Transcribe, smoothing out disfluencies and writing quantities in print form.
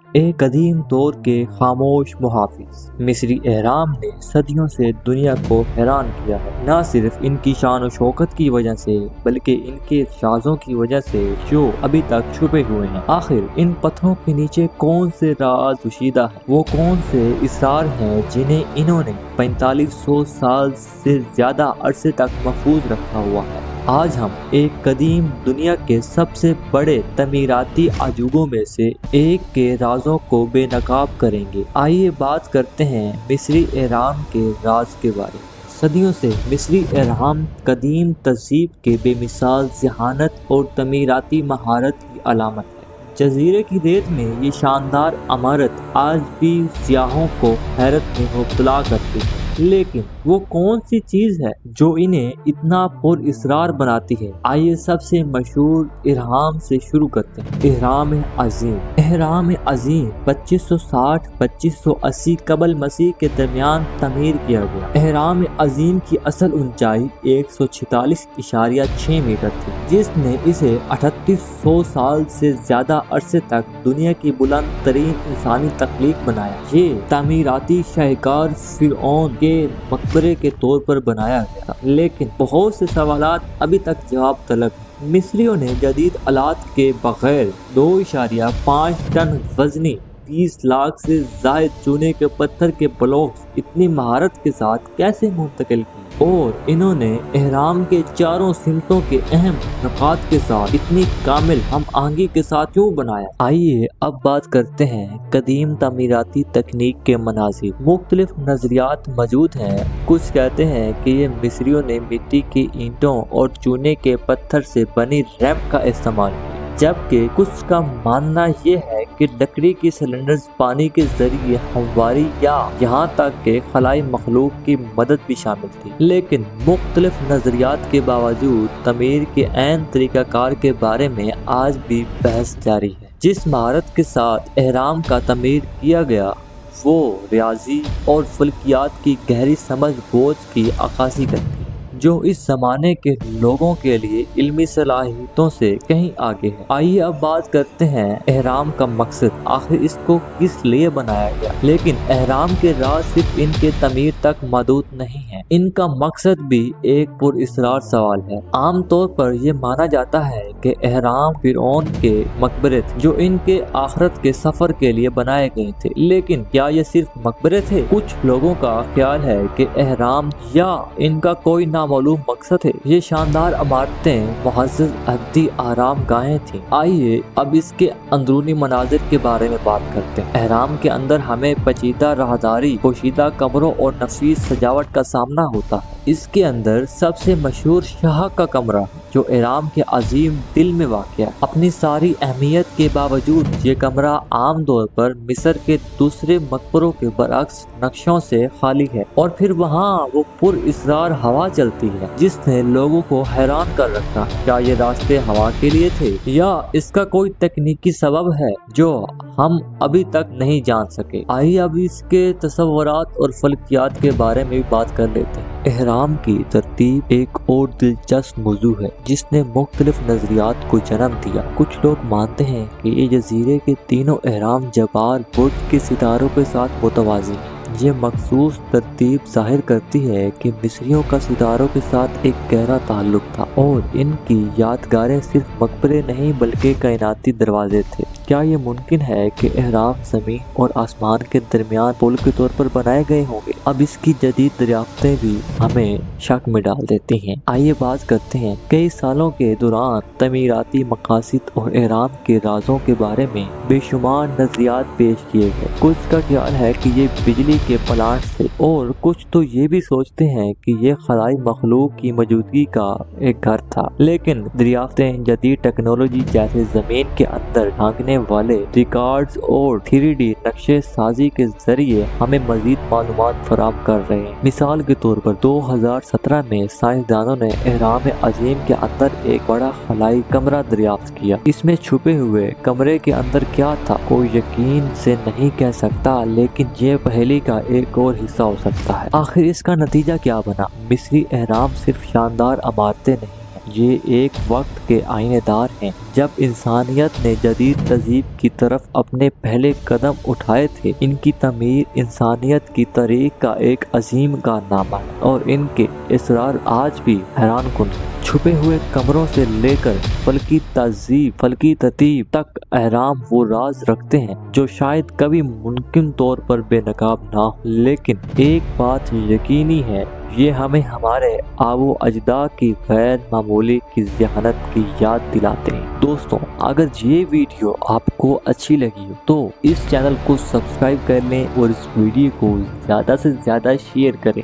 ایک قدیم دور کے خاموش محافظ مصری اہرام نے صدیوں سے دنیا کو حیران کیا ہے، نہ صرف ان کی شان و شوکت کی وجہ سے بلکہ ان کے رازوں کی وجہ سے جو ابھی تک چھپے ہوئے ہیں۔ آخر ان پتھروں کے نیچے کون سے راز پوشیدہ ہیں؟ وہ کون سے اسرار ہیں جنہیں انہوں نے 4500 سال سے زیادہ عرصے تک محفوظ رکھا ہوا ہے؟ آج ہم ایک قدیم دنیا کے سب سے بڑے تعمیراتی عجوبوں میں سے ایک کے رازوں کو بے نقاب کریں گے۔ آئیے بات کرتے ہیں مصری اہرام کے راز کے بارے میں۔ صدیوں سے مصری اہرام قدیم تہذیب کے بے مثال ذہانت اور تعمیراتی مہارت کی علامت ہے۔ جزیرے کی ریت میں یہ شاندار عمارت آج بھی سیاحوں کو حیرت میں مبتلا کرتی ہے، لیکن وہ کون سی چیز ہے جو انہیں اتنا پر اسرار بناتی ہے؟ آئیے سب سے مشہور اہرام سے شروع کرتے ہیں۔ اہرام عظیم۔ اہرام عظیم 2560-2580 قبل مسیح کے درمیان تعمیر کیا گیا۔ اہرام عظیم کی اصل اونچائی 146.6 میٹر تھی، جس نے اسے 3800 سال سے زیادہ عرصے تک دنیا کی بلند ترین انسانی تخلیق بنایا۔ یہ تعمیراتی شاہکار فرعون کے مقبرے کے طور پر بنایا گیا، لیکن بہت سے سوالات ابھی تک جواب طلب ہیں۔ مصریوں نے جدید آلات کے بغیر 2.5 ٹن وزنی 20 لاکھ سے زائد چونے کے پتھر کے بلاکس اتنی مہارت کے ساتھ کیسے منتقل کیے، اور انہوں نے اہرام کے چاروں سمتوں کے اہم نقاط کے ساتھ اتنی کامل ہم آہنگی کے ساتھ کیوں بنایا؟ آئیے اب بات کرتے ہیں قدیم تعمیراتی تکنیک کے مناظر۔ مختلف نظریات موجود ہیں۔ کچھ کہتے ہیں کہ یہ مصریوں نے مٹی کی اینٹوں اور چونے کے پتھر سے بنی ریمپ کا استعمال کیا، جبکہ کچھ کا ماننا یہ ہے کہ لکڑی کی سلنڈرز پانی کے ذریعے ہمواری یا یہاں تک کہ خلائی مخلوق کی مدد بھی شامل تھی۔ لیکن مختلف نظریات کے باوجود تعمیر کے عین طریقہ کار کے بارے میں آج بھی بحث جاری ہے۔ جس مہارت کے ساتھ اہرام کا تعمیر کیا گیا وہ ریاضی اور فلکیات کی گہری سمجھ بوجھ کی عکاسی کرتی ہے، جو اس زمانے کے لوگوں کے لیے علمی صلاحیتوں سے کہیں آگے ہے۔ آئیے اب بات کرتے ہیں اہرام کا مقصد، آخر اس کو کس لیے بنایا گیا۔ لیکن اہرام کے راز صرف ان کے تعمیر تک محدود نہیں ہیں، ان کا مقصد بھی ایک پر اسرار سوال ہے۔ عام طور پر یہ مانا جاتا ہے کہ اہرام فرعون کے مقبرے تھے جو ان کے آخرت کے سفر کے لیے بنائے گئے تھے، لیکن کیا یہ صرف مقبرے تھے؟ کچھ لوگوں کا خیال ہے کہ اہرام یا ان کا کوئی معلوم مقصد ہے۔ یہ شاندار عمارتیں معزز ابدی آرام گاہیں تھیں۔ آئیے اب اس کے اندرونی مناظر کے بارے میں بات کرتے ہیں۔ اہرام کے اندر ہمیں پیچیدہ راہداری، پوشیدہ کمروں اور نفیس سجاوٹ کا سامنا ہوتا ہے۔ اس کے اندر سب سے مشہور شاہ کا کمرہ جو اہرام کے عظیم دل میں واقع ہے۔ اپنی ساری اہمیت کے باوجود یہ کمرہ عام طور پر مصر کے دوسرے مقبروں کے برعکس نقشوں سے خالی ہے، اور پھر وہاں وہ پر اسرار ہوا چلتی ہے جس نے لوگوں کو حیران کر رکھا۔ کیا یہ راستے ہوا کے لیے تھے یا اس کا کوئی تکنیکی سبب ہے جو ہم ابھی تک نہیں جان سکے؟ آئیے اب اس کے تصورات اور فلکیات کے بارے میں بھی بات کر لیتے ہیں۔ اہرام کی ترتیب ایک اور دلچسپ موضوع ہے جس نے مختلف نظریات کو جنم دیا۔ کچھ لوگ مانتے ہیں کہ یہ جزیرے کے تینوں اہرام جبال برج کے ستاروں کے ساتھ متوازی ہیں۔ یہ مخصوص ترتیب ظاہر کرتی ہے کہ مصریوں کا ستاروں کے ساتھ ایک گہرا تعلق تھا، اور ان کی یادگاریں صرف مقبرے نہیں بلکہ کائناتی دروازے تھے۔ کیا یہ ممکن ہے کہ اہرام زمین اور آسمان کے درمیان پل کے طور پر بنائے گئے ہوں گے؟ اب اس کی جدید دریافتیں بھی ہمیں شک میں ڈال دیتی ہیں۔ آئیے بات کرتے ہیں کئی سالوں کے دوران تعمیراتی مقاصد اور اہرام کے رازوں کے بارے میں بے شمار نظریات پیش کیے گئے۔ کچھ کا خیال ہے کہ یہ بجلی کے پلانٹ سے، اور کچھ تو یہ بھی سوچتے ہیں کہ یہ خلائی مخلوق کی موجودگی کا ایک گھر تھا۔ لیکن دریافتیں جدید ٹیکنالوجی جیسے زمین کے اندر ڈھانکنے والے ریکارڈز اور 3D نقشے سازی کے ذریعے ہمیں مزید معلومات فراہم کر رہے ہیں۔ مثال کے طور پر 2017 میں سائنسدانوں نے اہرام عظیم کے اندر ایک بڑا خلائی کمرہ دریافت کیا۔ اس میں چھپے ہوئے کمرے کے اندر کیا تھا کوئی یقین سے نہیں کہہ سکتا، لیکن یہ پہلی کا ایک اور حصہ ہو سکتا ہے۔ آخر اس کا نتیجہ کیا بنا؟ مصری اہرام صرف شاندار عمارتیں نہیں ہیں، یہ ایک وقت کے آئینے دار ہیں جب انسانیت نے جدید تہذیب کی طرف اپنے پہلے قدم اٹھائے تھے۔ ان کی تعمیر انسانیت کی تاریخ کا ایک عظیم کارنامہ ہے اور ان کے اسرار آج بھی حیران کن ہیں۔ چھپے ہوئے کمروں سے لے کر فلکی ترتیب تک اہرام وہ راز رکھتے ہیں جو شاید کبھی ممکن طور پر بے نقاب نہ ہو، لیکن ایک بات یقینی ہے، یہ ہمیں ہمارے آبا و اجداد کی غیر معمولی کی ذہانت کی یاد دلاتے ہیں۔ دوستوں، اگر یہ ویڈیو آپ کو اچھی لگی ہو تو اس چینل کو سبسکرائب کر لیں اور اس ویڈیو کو زیادہ سے زیادہ شیئر کریں۔